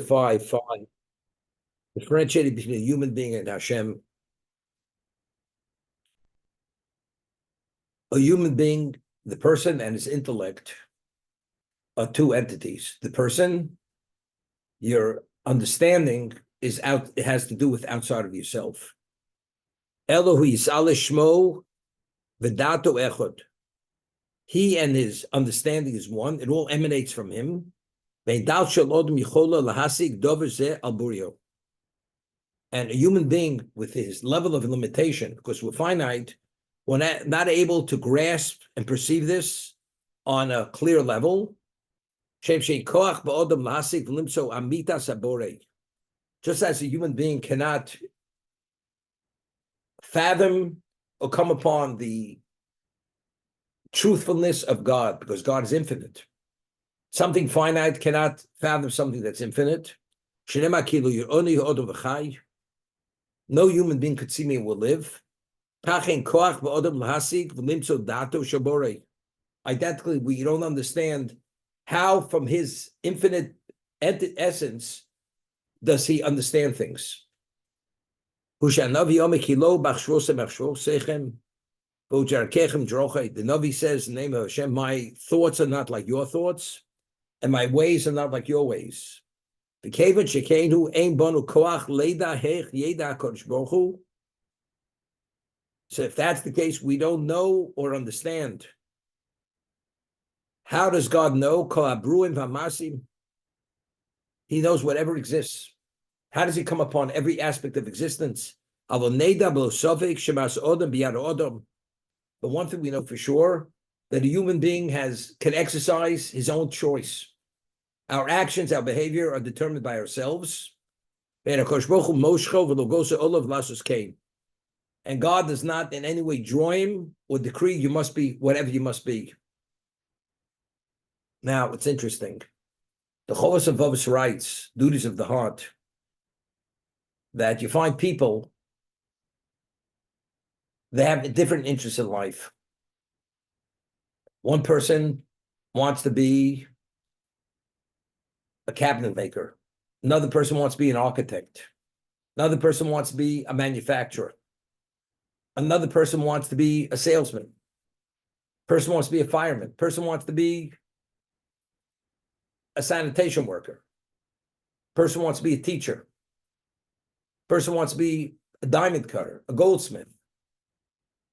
5 differentiating between a human being and Hashem. A human being, the person and his intellect are two entities. The person, your understanding is out, it has to do with outside of yourself. Elohu Yisale Shmo V'dato Echad. He and his understanding is one. It all emanates from him. And a human being with his level of limitation, because we're finite, we're not able to grasp and perceive this on a clear level. Just as a human being cannot fathom or come upon the truthfulness of God, because God is infinite. Something finite cannot fathom something that's infinite. No human being could see me and will live. Identically, we don't understand how from his infinite essence does he understand things. The Navi says, in the name of Hashem, my thoughts are not like your thoughts, and my ways are not like your ways. So if that's the case, we don't know or understand. How does God know? He knows whatever exists. How does he come upon every aspect of existence? The one thing we know for sure, that a human being can exercise his own choice. Our actions, our behavior are determined by ourselves. And God does not in any way draw him or decree you must be whatever you must be. Now, it's interesting. The Chovos of Vavos writes, Duties of the Heart, that you find people, they have different interests in life. One person wants to be a cabinet maker. Another person wants to be an architect. Another person wants to be a manufacturer. Another person wants to be a salesman. Person wants to be a fireman. Person wants to be a sanitation worker. Person wants to be a teacher. Person wants to be a diamond cutter, a goldsmith,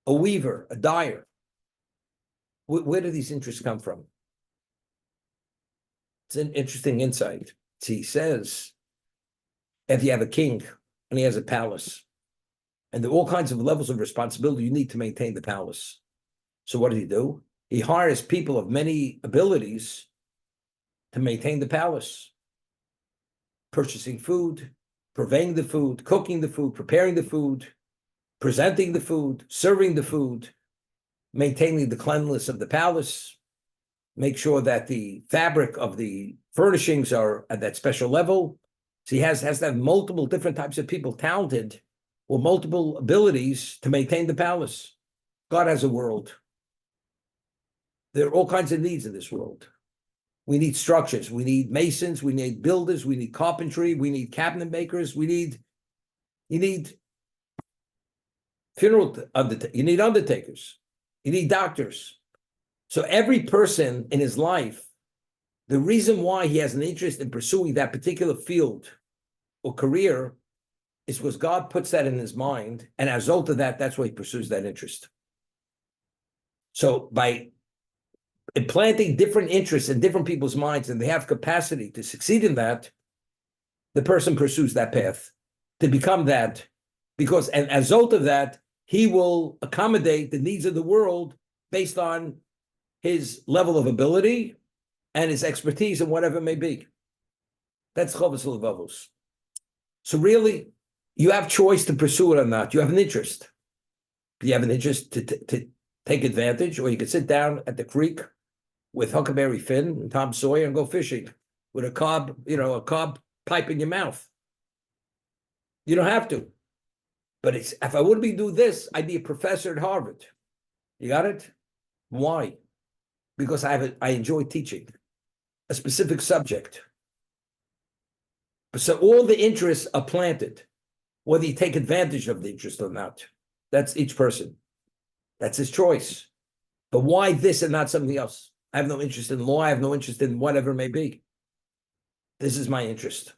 a weaver, a dyer. Where do these interests come from? It's an interesting insight. He says, if you have a king and he has a palace, and there are all kinds of levels of responsibility you need to maintain the palace. So what does he do? He hires people of many abilities to maintain the palace. Purchasing food, purveying the food, cooking the food, preparing the food, presenting the food, serving the food, maintaining the cleanliness of the palace, make sure that the fabric of the furnishings are at that special level. So he has to have multiple different types of people talented with multiple abilities to maintain the palace. God has a world. There are all kinds of needs in this world. We need structures. We need masons. We need builders. We need carpentry. We need cabinet makers. You need you need undertakers. You need doctors. So every person in his life, the reason why he has an interest in pursuing that particular field or career is because God puts that in his mind, and as a result of that, that's why he pursues that interest. So by implanting different interests in different people's minds, and they have capacity to succeed in that, the person pursues that path to become that, because and as a result of that, he will accommodate the needs of the world based on his level of ability and his expertise in whatever it may be. That's Chovos Levavos. So really, you have choice to pursue it or not. You have an interest. You have an interest to take advantage, or you could sit down at the creek with Huckleberry Finn and Tom Sawyer and go fishing with a cob pipe in your mouth. You don't have to. But if I would be doing this, I'd be a professor at Harvard. You got it? Why? Because I enjoy teaching a specific subject. So all the interests are planted, whether you take advantage of the interest or not. That's each person. That's his choice. But why this and not something else? I have no interest in law. I have no interest in whatever it may be. This is my interest.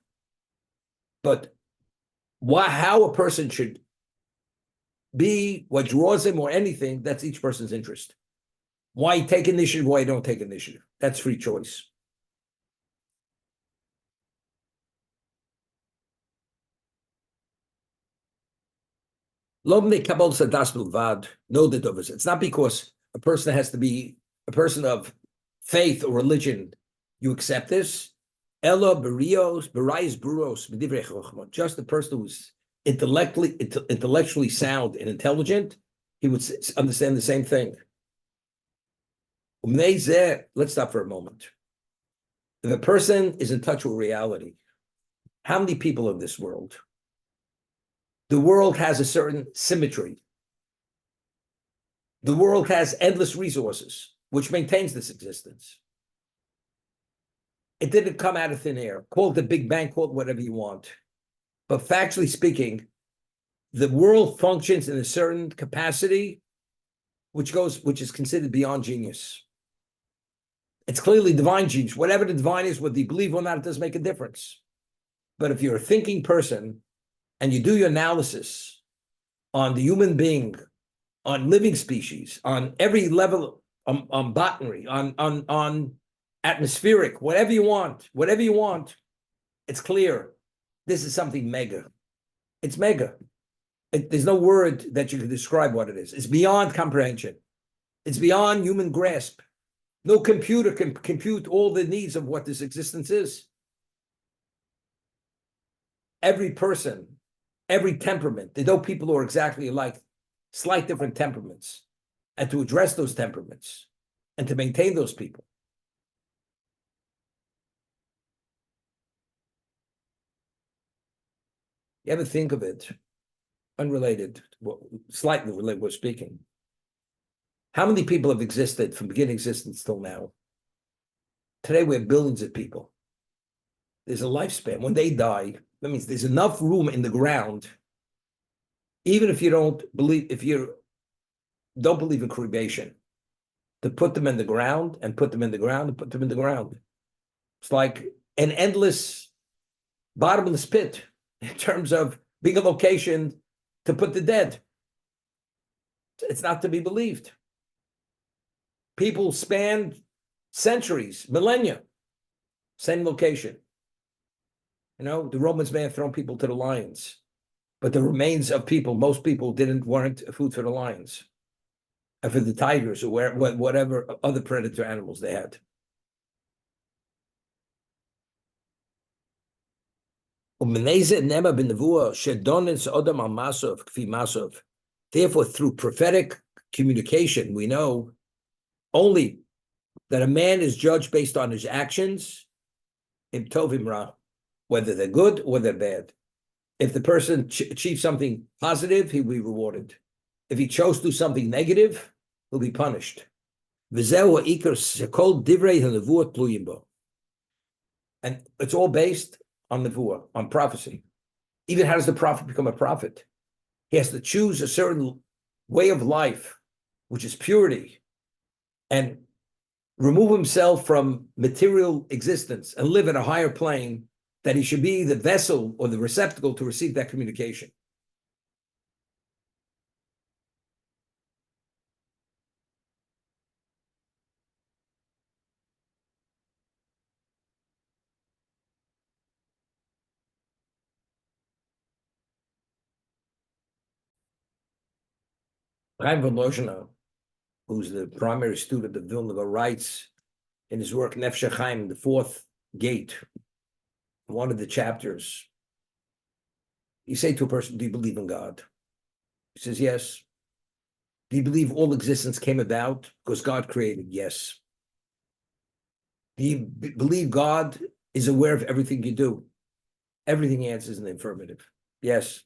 But how a person should be, what draws him or anything, that's each person's interest. Why you take initiative, why you don't take initiative. That's free choice. No It's not because a person has to be a person of faith or religion, you accept this. Ella berios, berais buros, just the person who's intellectually sound and intelligent, he would understand the same thing. Let's stop for a moment. If a person is in touch with reality, how many people in this world? The world has a certain symmetry. The world has endless resources, which maintains this existence. It didn't come out of thin air. Call it the Big Bang, call it whatever you want. But factually speaking, the world functions in a certain capacity, which is considered beyond genius. It's clearly divine genius. Whatever the divine is, whether you believe or not, it doesn't make a difference. But if you're a thinking person and you do your analysis on the human being, on living species, on every level, on botany, on atmospheric, whatever you want, it's clear. This is something mega. It's mega. There's no word that you can describe what it is. It's beyond comprehension. It's beyond human grasp. No computer can compute all the needs of what this existence is. Every person, every temperament, they know people who are exactly alike, slight different temperaments, and to address those temperaments and to maintain those people. You ever think of it, unrelated, slightly related, we're speaking. How many people have existed from beginning existence till now? Today we have billions of people. There's a lifespan. When they die, that means there's enough room in the ground, even if you don't believe in cremation, to put them in the ground and put them in the ground and put them in the ground. It's like an endless bottomless pit in terms of being a location to put the dead. It's not to be believed. People span centuries, millennia, same location. You know, the Romans may have thrown people to the lions, but the remains of people, most people weren't food for the lions, and for the tigers or whatever other predator animals they had. Therefore, through prophetic communication, we know only that a man is judged based on his actions, im tov im ra, whether they're good or they're bad. If the person achieves something positive, he will be rewarded. If he chose to do something negative, he'll be punished. And it's all based on nevuah, on prophecy. Even how does the prophet become a prophet? He has to choose a certain way of life, which is purity, and remove himself from material existence and live at a higher plane, that he should be the vessel or the receptacle to receive that communication. Chaim Volozhiner, who's the primary student of Vilna, writes in his work Nefesh Chaim, the fourth gate, one of the chapters. You say to a person, do you believe in God? He says, yes. Do you believe all existence came about because God created? Yes. Do you believe God is aware of everything you do? Everything he answers in the affirmative. Yes.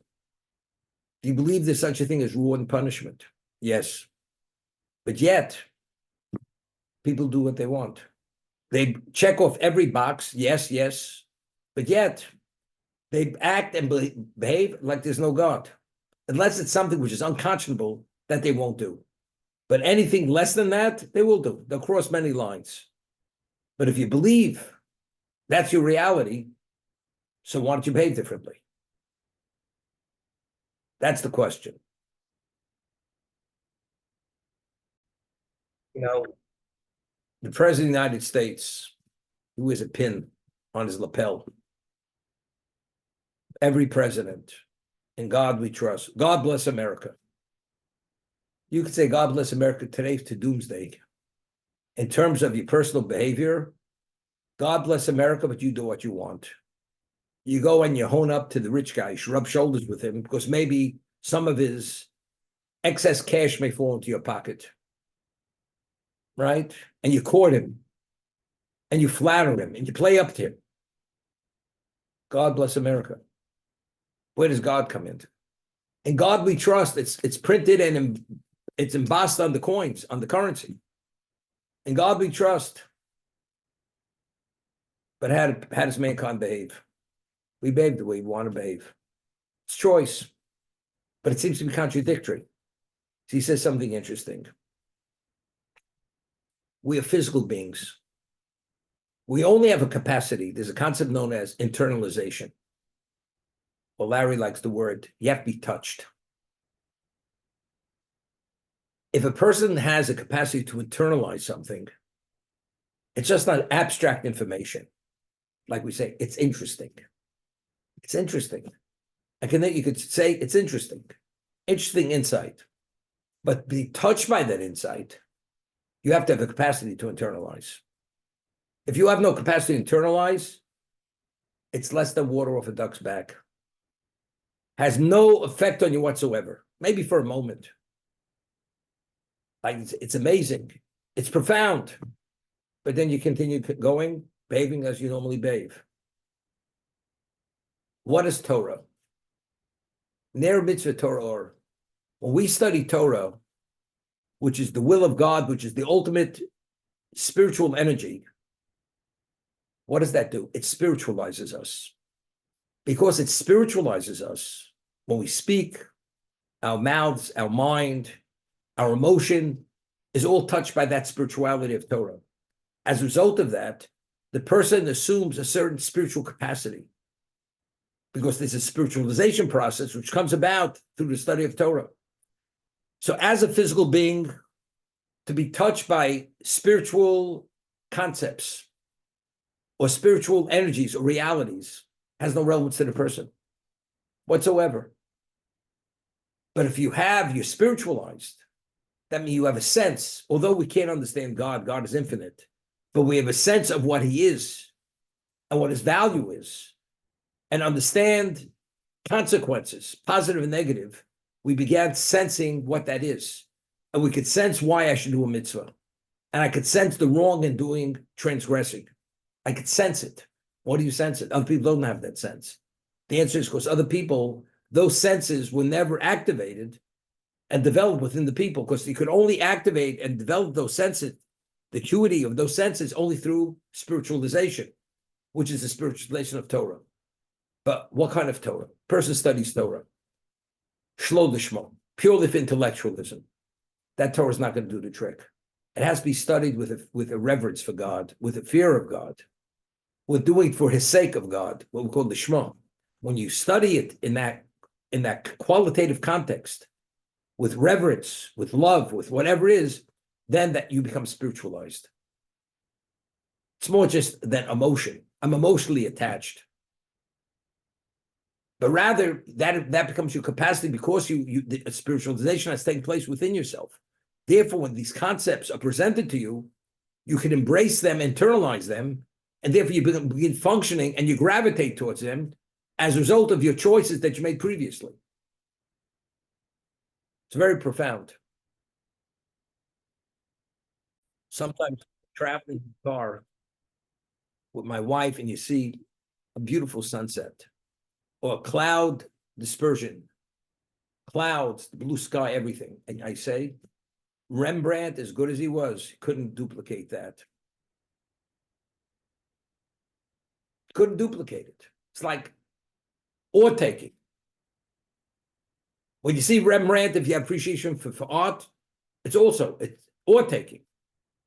Do you believe there's such a thing as reward and punishment? Yes. But yet, people do what they want. They check off every box. Yes, yes. But yet, They act and behave like there's no God, unless it's something which is unconscionable that they won't do. But anything less than that, they will do. They'll cross many lines. But if you believe that's your reality, so why don't you behave differently? That's the question. You know, the president of the United States, he wears a pin on his lapel. Every president, in God we trust. God bless America. You could say God bless America today to doomsday. In terms of your personal behavior, God bless America, but you do what you want. You go and you hone up to the rich guy, you rub shoulders with him, because maybe some of his excess cash may fall into your pocket. Right? And you court him, and you flatter him, and you play up to him. God bless America. Where does God come into? In God we trust. It's printed and it's embossed on the coins, on the currency. In God we trust. But how does mankind behave? We behave the way we want to behave. It's choice. But it seems to be contradictory. So he says something interesting. We are physical beings. We only have a capacity. There's a concept known as internalization. Well, Larry likes the word, you have to be touched. If a person has a capacity to internalize something, it's just not abstract information. Like we say, it's interesting. It's interesting. You could say it's interesting. Interesting insight. But be touched by that insight, you have to have the capacity to internalize. If you have no capacity to internalize, it's less than water off a duck's back. Has no effect on you whatsoever. Maybe for a moment. Like it's amazing. It's profound. But then you continue going, behaving as you normally behave. What is Torah? Ner mitzvah Torah, or when we study Torah, which is the will of God, which is the ultimate spiritual energy, what does that do? It spiritualizes us. Because it spiritualizes us, when we speak, our mouths, our mind, our emotion is all touched by that spirituality of Torah. As a result of that, the person assumes a certain spiritual capacity, because there's a spiritualization process which comes about through the study of Torah. So as a physical being, to be touched by spiritual concepts or spiritual energies or realities has no relevance to the person whatsoever. But if you're spiritualized, that means you have a sense, although we can't understand God, God is infinite, but we have a sense of what he is and what his value is, and understand consequences, positive and negative. We began sensing what that is. And we could sense why I should do a mitzvah. And I could sense the wrong in doing transgressing. I could sense it. Why do you sense it? Other people don't have that sense. The answer is because other people, those senses were never activated and developed within the people, because you could only activate and develop those senses, the acuity of those senses, only through spiritualization, which is the spiritualization of Torah. But what kind of Torah? Person studies Torah. Shlo lishmo, purely for intellectualism. That Torah is not going to do the trick. It has to be studied with a reverence for God, with a fear of God, with doing it for his sake of God, what we call the Shema. When you study it in that qualitative context, with reverence, with love, with whatever it is, then that you become spiritualized. It's more just than emotion. I'm emotionally attached. But rather, that becomes your capacity, because the spiritualization has taken place within yourself. Therefore, when these concepts are presented to you, you can embrace them, internalize them, and therefore you begin functioning and you gravitate towards them as a result of your choices that you made previously. It's very profound. Sometimes traveling in the car with my wife and you see a beautiful sunset or a cloud dispersion, clouds, the blue sky, everything. And I say, Rembrandt, as good as he was, couldn't duplicate that. Couldn't duplicate it. It's like or taking. When you see Rembrandt, if you have appreciation for art, it's or taking.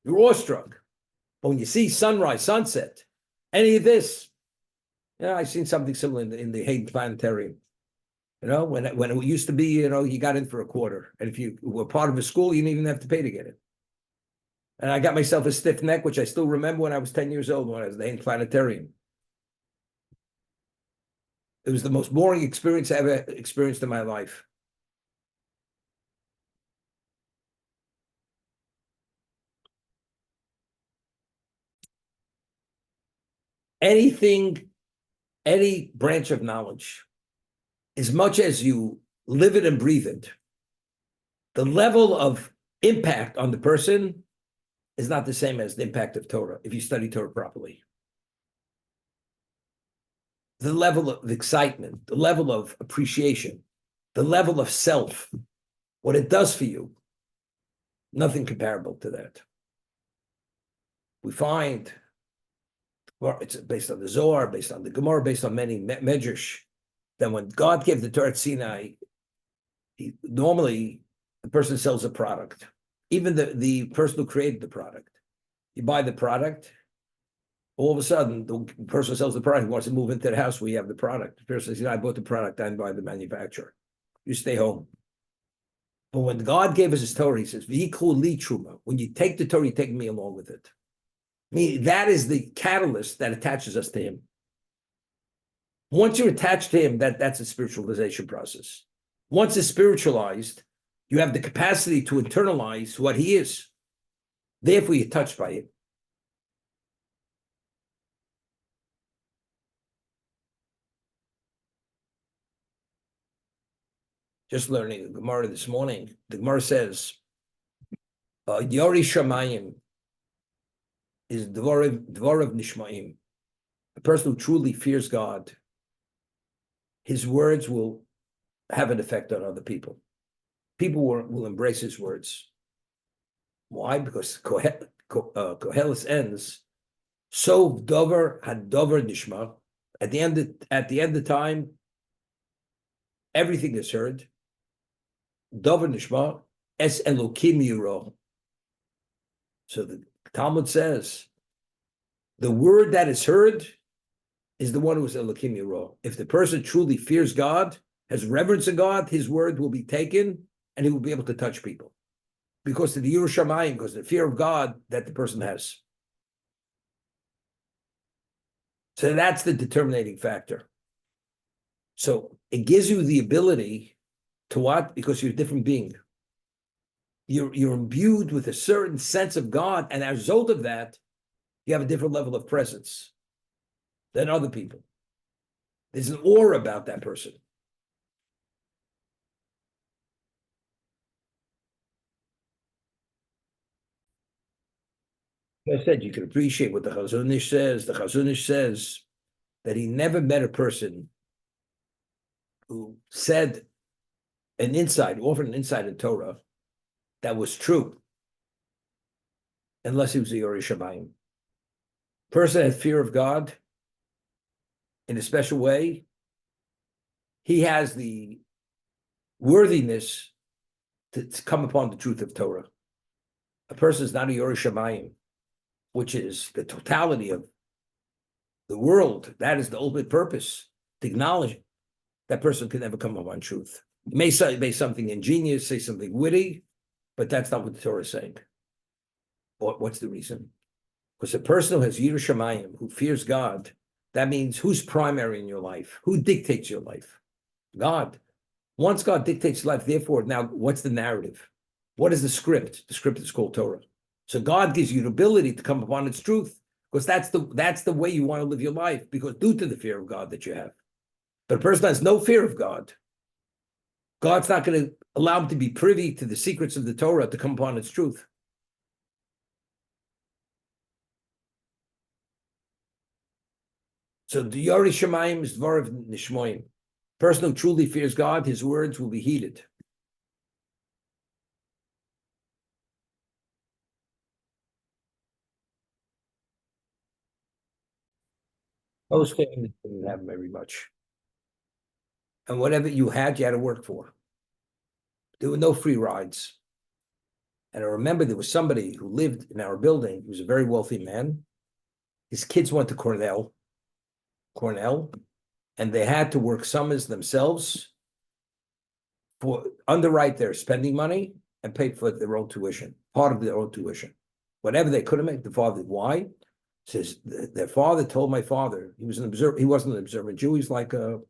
You're awestruck. But when you see sunrise, sunset, any of this, yeah, I've seen something similar in the Hayden Planetarium. You know, when it used to be, you know, you got in for a quarter. And if you were part of a school, you didn't even have to pay to get in. And I got myself a stiff neck, which I still remember when I was 10 years old, when I was in the Hayden Planetarium. It was the most boring experience I ever experienced in my life. Anything, any branch of knowledge, as much as you live it and breathe it, the level of impact on the person is not the same as the impact of Torah if you study Torah properly. The level of excitement, the level of appreciation, the level of self, what it does for you, nothing comparable to that. We find, well, it's based on the Zohar, based on the Gemara, based on many medrash, that when God gave the Torah at Sinai, normally the person sells a product. Even the person who created the product. You buy the product, all of a sudden, the person who sells the product wants to move into the house where you have the product. The person says, you know, I bought the product, I didn't buy the manufacturer. You stay home. But when God gave us his Torah, he says, V'yikhu li truma. When you take the Torah, you take me along with it. I mean, that is the catalyst that attaches us to him. Once you're attached to him, that's a spiritualization process. Once it's spiritualized, you have the capacity to internalize what he is. Therefore, you're touched by him. Just learning the Gemara this morning. The Gemara says, Yori Shamayim is Dvorav Nishmaim. A person who truly fears God, his words will have an effect on other people. People will embrace his words. Why? Because Koheles ends, so Dover had Dover Nishma. At the end of time, everything is heard. Dover Nishma, Es Elokim Yiro. So the Talmud says, the word that is heard is the one who is Elokim Yiro. If the person truly fears God, has reverence of God, his word will be taken and he will be able to touch people. Because of the Yerushalayim, because of the fear of God that the person has. So that's the determining factor. So it gives you the ability to what? Because you're a different being. You're imbued with a certain sense of God, and as a result of that, you have a different level of presence than other people. There's an aura about that person. Like I said, you can appreciate what the Chazon Ish says. The Chazon Ish says that he never met a person who said offered an insight in Torah that was true, unless he was a Yoreh Shamayim. Person has fear of God in a special way. He has the worthiness to come upon the truth of Torah. A person is not a Yoreh Shamayim, which is the totality of the world. That is the ultimate purpose, to acknowledge it. That person can never come upon truth. He may say something ingenious, say something witty, but that's not what the Torah is saying. What's the reason? Because a person who has Yirah Shamayim, who fears God, that means who's primary in your life? Who dictates your life? God. Once God dictates life, therefore, now what's the narrative? What is the script? The script is called Torah. So God gives you the ability to come upon its truth, because that's the way you want to live your life, because due to the fear of God that you have. But a person has no fear of God, God's not going to allow him to be privy to the secrets of the Torah to come upon its truth. So the Yoreh Shamayim is Dvarav Nishmoyim. Person who truly fears God, his words will be heeded. Most families didn't have very much. And whatever you had to work for. There were no free rides. And I remember there was somebody who lived in our building. He was a very wealthy man. His kids went to Cornell, and they had to work summers themselves for underwrite their spending money and pay for their own tuition, part of their own tuition. Whatever they couldn't make, the father, why? Says their father told my father, he wasn't an observant Jew, he's like a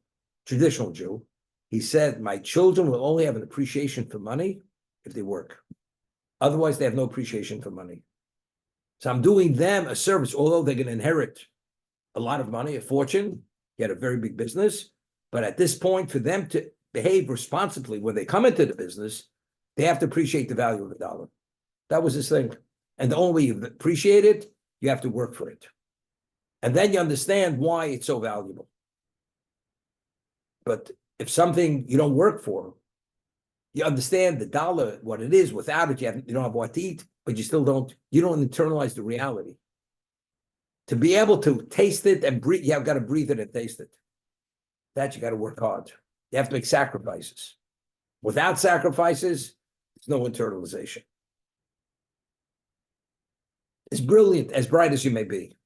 traditional Jew. He said, my children will only have an appreciation for money if they work. Otherwise, they have no appreciation for money. So I'm doing them a service, although they're going to inherit a lot of money, a fortune, get a very big business. But at this point, for them to behave responsibly when they come into the business, they have to appreciate the value of a dollar. That was his thing. And the only way you appreciate it, you have to work for it. And then you understand why it's so valuable. But if something you don't work for, you understand the dollar, what it is. Without it, you don't have what to eat, but you don't internalize the reality. To be able to taste it and breathe, you have got to breathe it and taste it. That you got to work hard. You have to make sacrifices. Without sacrifices, there's no internalization. As brilliant, as bright as you may be,